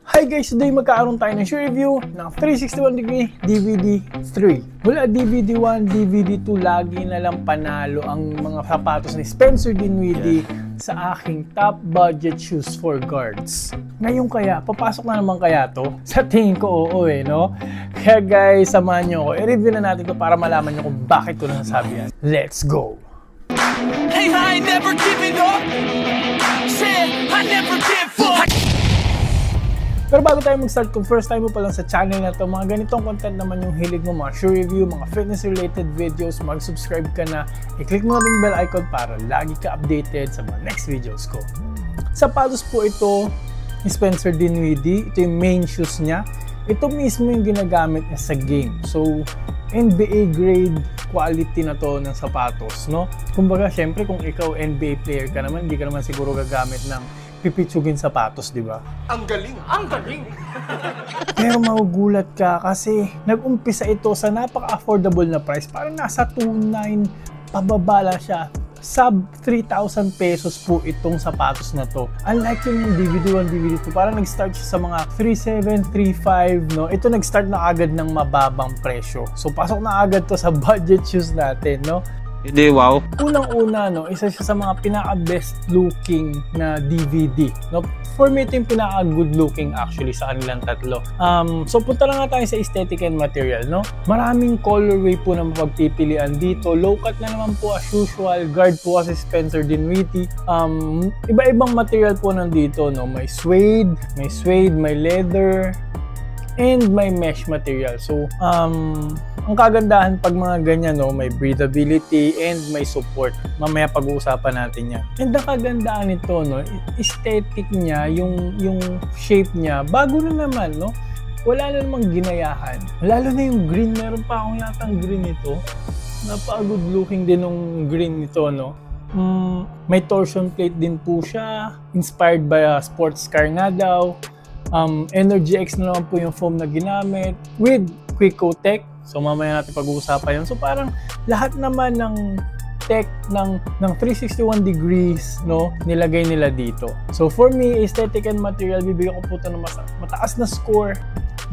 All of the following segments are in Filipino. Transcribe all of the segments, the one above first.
Hi guys! Today magkakaroon tayo ng shoe review ng 361° DVD 3. Mula DVD 1, DVD 2, lagi na lang panalo ang mga sapatos ni Spencer Dinwiddie sa aking top budget shoes for guards. Ngayon kaya, papasok na naman kaya to? Sa tingin ko oo no? Kaya guys, samahan nyo ako. I-review na natin to para malaman nyo kung bakit ko nasasabi yan. Let's go! Hey, I ain't never giving up. Said I never give up. Pero bago tayo mag-start, kung first time mo pa lang sa channel na to, mga ganitong content naman yung hilig mo, mga shoe review, mga fitness related videos, mag-subscribe ka na, i-click mo rin bell icon para lagi ka updated sa mga next videos ko. Sapatos po ito ni Spencer Dinwiddie, ito yung main shoes niya. Ito mismo yung ginagamit niya sa game. So, NBA grade quality na to ng sapatos, no? Kumbaga, syempre kung ikaw NBA player ka naman, hindi ka naman siguro gagamit ng pipitsugin sapatos, di ba? Ang galing! Ang galing! Pero magugulat ka kasi nag-umpisa ito sa napaka-affordable na price. Parang nasa 2,900 pababa lang siya. Sub 3,000 pesos po itong sapatos na to. Unlike yung DVD 1, DVD 2, parang nag-start siya sa mga 3,700, 3,500, no? Ito nag-start na agad ng mababang presyo. So pasok na agad to sa budget shoes natin, no? Hindi, wow. Unang-una, no, isa siya sa mga pinaka-best looking na DVD. No? For me, ito yung pinaka-good looking actually sa kanilang tatlo. So, punta lang nga tayo sa aesthetic and material. No? Maraming colorway po na mapagpipilian dito. Low cut na naman po as usual. Guard po kasi Spencer Dinwiddie. Iba-ibang material po nandito. No? May suede, may leather, and may mesh material. So, ang kagandahan pag mga ganyan, no, may breathability and may support. Mamaya pag-uusapan natin yan. And ang kagandahan nito, no, aesthetic niya, yung shape niya, bago na naman, no? Wala na namang ginayahan. Lalo na yung green, meron pa akong yatang green ito. Napaka-good looking din ng green nito, no? May torsion plate din po siya. Inspired by a sports car nga daw. Energy X na naman po yung foam na ginamit with Quico Tech. So mamaya natin pag-uusapan yun. So parang lahat naman ng tech ng 361 degrees, no, nilagay nila dito. So for me, aesthetic and material, bibigyan ko po ito ng mataas na score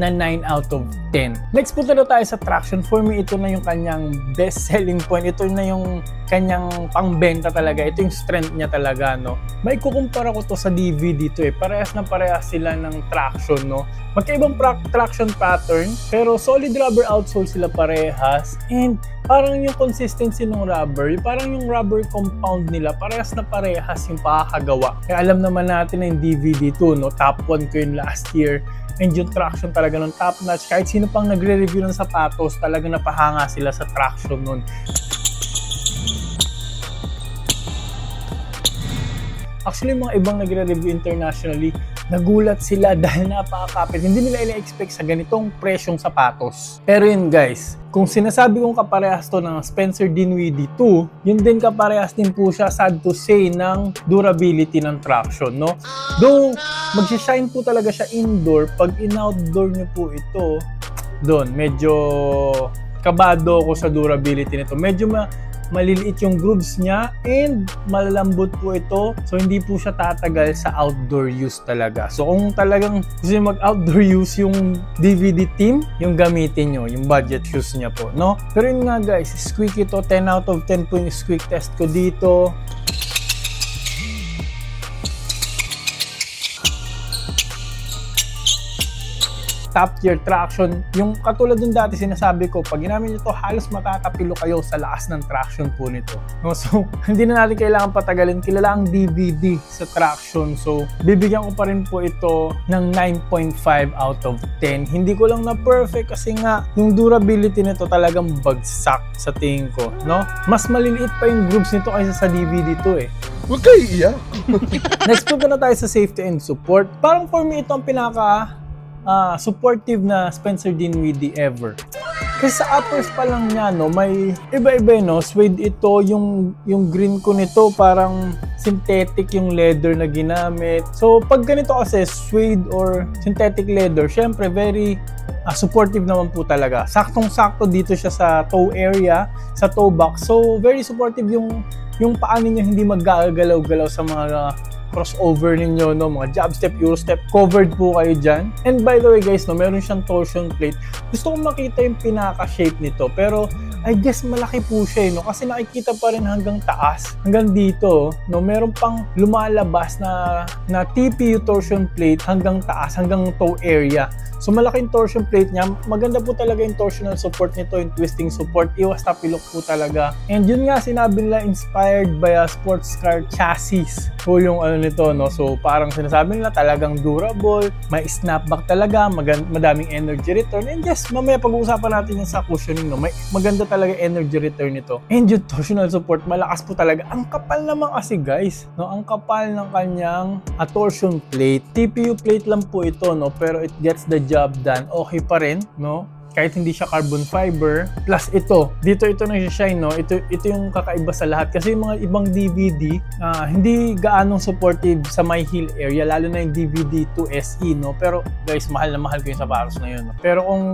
na 9 out of 10. Next punta na tayo sa traction. For me, ito na yung kanyang best selling point. Ito na yung kanyang pangbenta talaga. Ito yung strength niya talaga, no. May kukumpara ko to sa DVD to eh. Parehas na parehas sila ng traction, no. Magkaibang traction pattern, pero solid rubber outsole sila parehas. And parang yung consistency ng rubber, parang yung rubber compound nila, parehas na parehas yung pakakagawa. Kaya alam naman natin na yung DVD 2, no, top 1 ko yun last year. And yung traction talaga ng top notch. Kahit sino pang nagre-review ng sapatos, talaga napahanga sila sa traction nun. Actually, mga ibang nagre-review internationally, nagulat sila dahil napakakapit. Hindi nila ina-expect sa ganitong presyong sapatos. Pero yun guys, kung sinasabi kong kaparehas to ng Spencer Dinwiddie 2, yun din kaparehas din po siya, sad to say, ng durability ng traction, no? Though, magsishine po talaga siya indoor, pag in-outdoor nyo po ito, doon, medyo kabado ako sa durability nito. Medyo maliliit yung grooves niya and malalambot po ito. So, hindi po siya tatagal sa outdoor use talaga. So, kung talagang gusto nyo mag-outdoor use yung DVD team, yung gamitin nyo, yung budget shoes niya po, no? Pero yun nga guys, squeak ito. 10 out of 10 po yung squeak test ko dito. Top tier traction. Yung katulad dun dati sinasabi ko, pag ginamit nyo to, halos matatapilo kayo sa lakas ng traction po nito. No? So, hindi na natin kailangan patagalin. Kilala ang DVD sa traction. So, bibigyan ko pa rin po ito ng 9.5 out of 10. Hindi ko lang na perfect kasi nga, yung durability nito talagang bagsak sa tingin ko. No? Mas maliliit pa yung grooves nito kaysa sa DVD to eh. Huwag kayo iiyak. Next punta na tayo sa safety and support. Parang for me, ito ang pinaka supportive na Spencer Dinwiddie ever. Kasi sa uppers pa lang niya, no, may iba-iba, no, suede ito, yung green ko nito parang synthetic yung leather na ginamit. So pag ganito kasi suede or synthetic leather, syempre very supportive naman po talaga. Saktong-sakto dito siya sa toe area, sa toe box. So very supportive yung paa ninyo, hindi maggagalaw-galaw sa mga crossover ninyo, no, mga jab step, euro step, covered po kayo dyan. And by the way guys, no, meron siyang torsion plate. Gusto kong makita yung pinaka-shape nito, pero I guess malaki po siya, no, kasi nakikita pa rin hanggang taas, hanggang dito, no, meron pang lumalabas na TPU torsion plate hanggang taas, hanggang toe area. So malaking torsion plate niya, maganda po talaga yung torsional support nito, yung twisting support, iwas tapilok po talaga. And yun nga, sinabi nila inspired by a sports car chassis po yung ano nito, no. So parang sinasabi nila talagang durable, may snapback talaga, madaming energy return. And yes, mamaya pag-uusapan natin yung sa cushioning, no, may maganda talaga energy return nito. And yung torsional support, malakas po talaga. Ang kapal naman kasi guys, no, ang kapal ng kanyang torsion plate. TPU plate lang po ito, no, pero it gets the job done. Okay pa rin, no? Kahit hindi siya carbon fiber. Plus ito, dito nag-shine, no? Ito yung kakaiba sa lahat. Kasi yung mga ibang DVD, hindi gaanong supportive sa my heel area, lalo na yung DVD 2SE, no? Pero guys, mahal na mahal ko yung sapatos na yun, no? Pero kung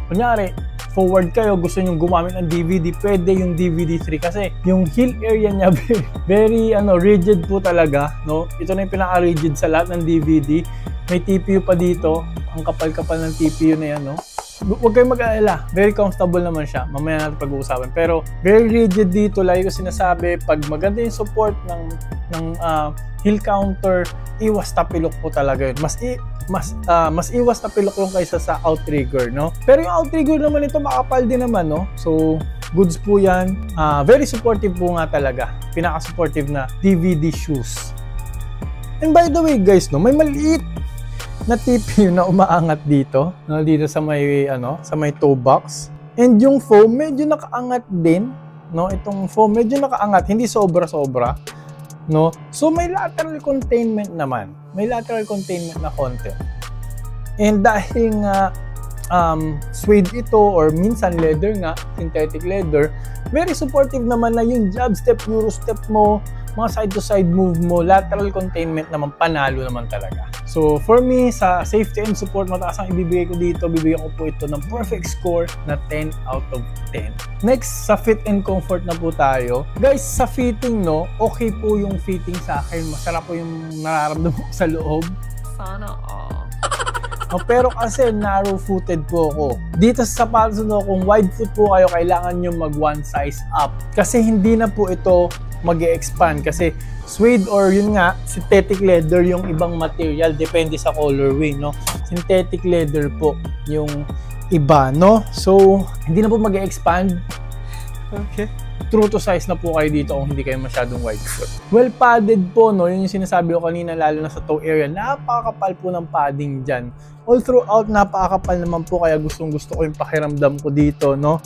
kunyari, forward kayo, gusto nyo gumamit ng DVD, pwede yung DVD 3 kasi yung heel area niya very rigid po talaga, no? Ito na yung pinaka-rigid sa lahat ng DVD. May TPU pa dito. Ang kapal-kapal ng TPU na yan, no? Huwag kayong mag-aalala. Very comfortable naman siya. Mamaya natin pag-uusapan. Pero very rigid dito. Lagi ko sinasabi, pag maganda yung support ng heel counter, iwas tapilok po talaga yun. Mas iwas tapilok yung kaysa sa outrigger, no? Pero yung outrigger naman ito, makapal din naman, no? So, goods po yan. Very supportive po nga talaga. Pinaka-supportive na DVD shoes. And by the way, guys, no, may maliit na TPU na umaangat dito, no, dito sa may toe box. And yung foam medyo nakaangat din, no? Itong foam medyo nakaangat, hindi sobra-sobra, no? So may lateral containment naman. May lateral containment na konti. And dahil nga suede ito or minsan leather nga, synthetic leather, very supportive naman na yung jab step, euro step mo, mga side-to-side move mo, lateral containment naman, panalo naman talaga. So, for me, sa safety and support, mataas ang ibibigay ko dito. Bibigyan ko po ito ng perfect score na 10 out of 10. Next, sa fit and comfort na po tayo. Guys, sa fitting, no, okay po yung fitting sa akin. Masarap po yung nararamdaman ko sa loob. Sana all. Pero kasi narrow-footed po ako. Dito sa sapatos, no, kung wide foot po kayo, kailangan nyo mag one size up. Kasi hindi na po ito mag-e-expand kasi suede or yun nga, synthetic leather yung ibang material, depende sa colorway, no? Synthetic leather po yung iba, no? So, hindi na po mag-e-expand. Okay. True to size na po kayo dito kung hindi kayo masyadong wide foot. Well padded po, no? Yun yung sinasabi ko kanina, lalo na sa toe area. Napakakapal po ng padding dyan. All throughout, napakakapal naman po, kaya gustong-gusto ko yung pakiramdam ko dito, no?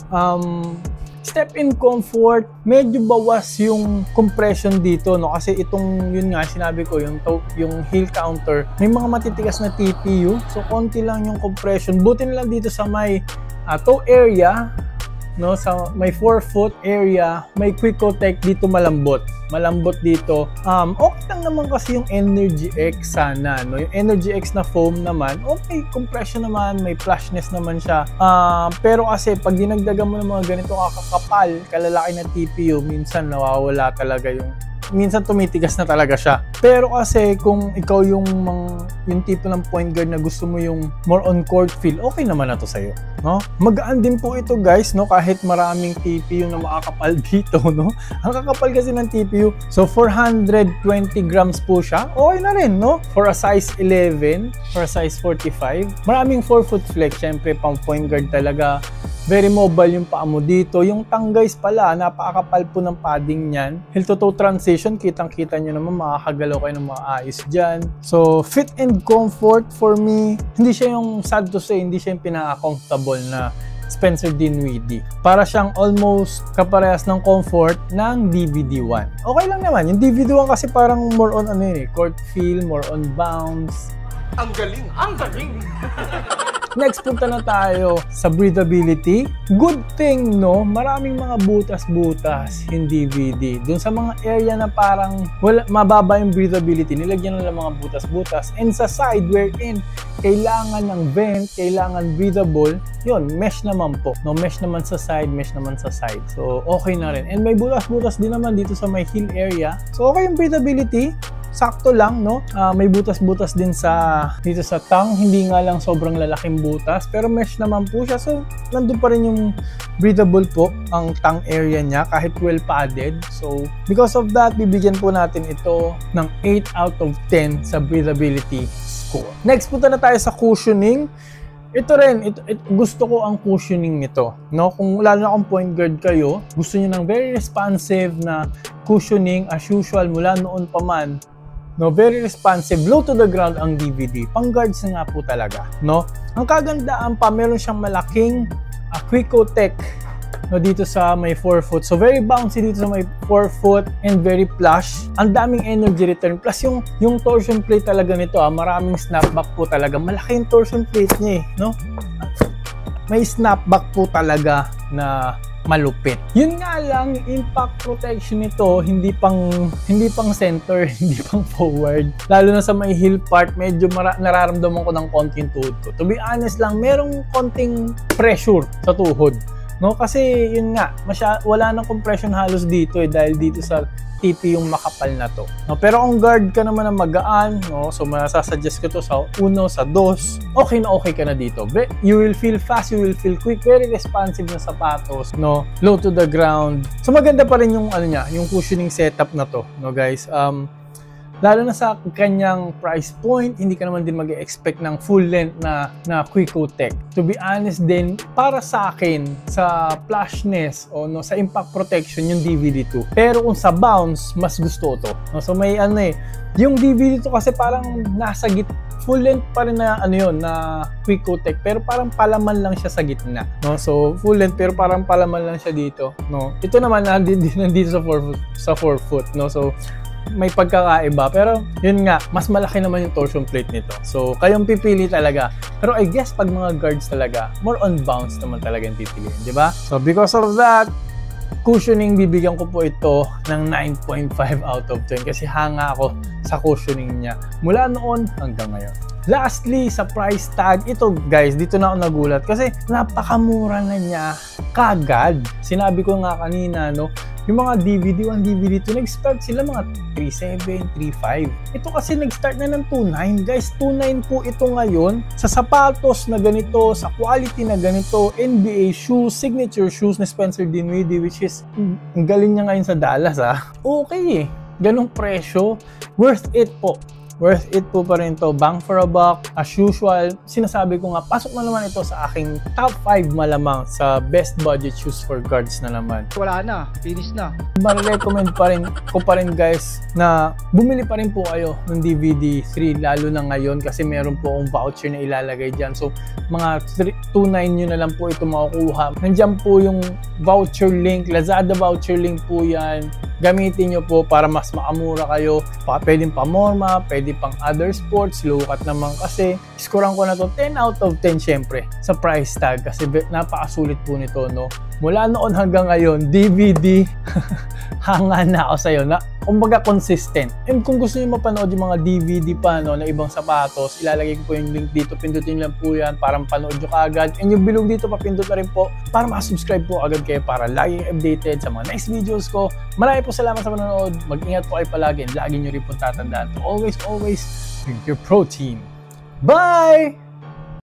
Step in comfort, medyo bawas yung compression dito, no? Kasi itong, yun nga, sinabi ko, yung heel counter, may mga matitigas na TPU. So, konti lang yung compression. Buti na lang dito sa may toe area, no, sa may forefoot area, may Quick-O-Tech dito malambot dito. Okay lang naman kasi yung Energy X sana, no? Yung Energy X na foam naman, okay, compression naman, may plushness naman siya. Pero kasi pag dinagdagan mo ng mga ganito kakakapal, kalalaki na TPU, minsan nawawala talaga minsan tumitigas na talaga siya. Pero kasi kung ikaw yung tipo ng point guard na gusto mo yung more on court feel, okay naman na to sa'yo, no? Magaan din po ito, guys, no? Kahit maraming TPU na makakapal dito, no? Ang kakapal kasi ng TPU. So 420 grams po siya. Okay na rin, no? For a size 11, for a size 45. Maraming 4-foot flex, syempre pang point guard talaga. Very mobile yung paa mo dito. Yung tongue, guys, pala, napakakapal po ng padding niyan. Heel to toe transition, kitang-kita nyo naman, makakagalaw kayo ng maayos dyan. So, fit and comfort for me, hindi siya yung, sad to say, hindi siya yung pinaka-comfortable na Spencer Dinwiddie. Para siyang almost kaparehas ng comfort ng DVD1. Okay lang naman. Yung DVD1 kasi parang more on court feel, more on bounce. Ang galing! Ang galing! Next, punta na tayo sa breathability. Good thing, no? Maraming mga butas-butas yung DVD. Doon sa mga area na parang mababa yung breathability, nilagyan nila mga butas-butas. And sa side wherein kailangan ng vent, kailangan breathable, yun, mesh naman po. No, mesh naman sa side, mesh naman sa side. So, okay na rin. And may butas-butas din naman dito sa may heel area. So, okay yung breathability. sakto lang, no? May butas-butas din dito sa tongue, hindi nga lang sobrang lalaking butas, pero mesh naman po siya. So, nandun pa rin yung breathable po ang tongue area niya kahit well padded. So, because of that, bibigyan po natin ito ng 8 out of 10 sa breathability score. Next, punta na tayo sa cushioning. Ito rin, gusto ko ang cushioning nito, no? Kung lalo na kung point guard kayo, gusto niyo ng very responsive na cushioning as usual mula noon pa man, no? Very responsive, low to the ground ang DVD. Pang guards na nga po talaga, no? Ang kagandaan pa, meron siyang malaking Quick-O-Tech, no, dito sa may 4-foot. So very bouncy dito sa may 4-foot and very plush. Ang daming energy return. Plus yung torsion plate talaga nito, maraming snapback po talaga. Malaki yung torsion plate niya, no? May snapback po talaga na malupit. Yun nga lang, impact protection nito hindi pang center, hindi pang forward. Lalo na sa may heel part, medyo nararamdaman ko ng konting tuhod ko. To be honest lang, merong konting pressure sa tuhod. No, kasi yun nga, wala nang compression halos dito dahil dito sa TP yung makapal na to. No, pero kung guard ka naman ng magaan, no, so masasuggest ko to sa 1, sa 2, okay na okay ka na dito. You will feel fast, you will feel quick, very responsive na sapatos, no, low to the ground. So maganda pa rin yung yung cushioning setup na to, no guys. Lalo na sa kanyang price point, hindi ka naman din mag-expect ng full length na Quick-O-Tech. To be honest din, para sa akin, sa plushness o no, sa impact protection yung DVD2. Pero kung sa bounce, mas gusto to. No, so may yung DVD2 kasi parang nasa full length pa rin na na Quick-O-Tech, pero parang palaman lang siya sa gitna, no? So full length pero parang palaman lang siya dito, no? Ito naman nandito sa 4-foot, no? So may pagkakaiba, pero yun nga, mas malaki naman yung torsion plate nito. So, kayong pipili talaga. Pero I guess pag mga guards talaga, more on bounce naman talaga yung pipiliin, di ba? So, because of that, cushioning, bibigyan ko po ito ng 9.5 out of 10 kasi hanga ako sa cushioning niya mula noon hanggang ngayon. Lastly, sa price tag, ito guys, dito na ako nagulat kasi napakamura na niya kagad. Sinabi ko nga kanina, no, yung mga DVD 1, DVD 2, nag-start sila mga 3.7, 3.5. Ito kasi nag-start na ng 2.9. Guys, 2.9 po ito ngayon. Sa sapatos na ganito, sa quality na ganito, NBA shoes, signature shoes na Spencer Dinwiddie, which is, ang galing niya ngayon sa Dallas, okay eh. Ganong presyo, worth it po. Worth it po pa rin to. Bang for a buck. As usual, sinasabi ko nga, pasok na naman ito sa aking top 5 malamang sa best budget shoes for guards na naman. Wala na, finish na. Ma-recommend pa rin guys na bumili pa rin po kayo ng DVD 3 lalo na ngayon kasi meron po akong voucher na ilalagay dyan. So mga 2.9 nyo na lang po ito makukuha. Nandiyan po yung voucher link, Lazada voucher link po yan. Gamitin nyo po para mas makamura kayo. Pwedeng pamorma, pwede pang other sports, low-cut naman kasi. Scorean ko na to 10 out of 10 syempre sa price tag kasi napakasulit po nito, no? Mula noon hanggang ngayon, DVD, hanga na ako sa'yo na kumbaga consistent. And kung gusto niyo mapanood yung mga DVD pa, no, na ibang sapatos, ilalagay ko po yung link dito, pindutin lang po yan para mapanood nyo kaagad. And yung bilog dito, papindot na rin po para makasubscribe po agad kayo para laging updated sa mga next videos ko. Marami po salamat sa panonood. Mag-ingat po kayo palagi and lagi nyo rin po tatandaan to always drink your protein. Bye!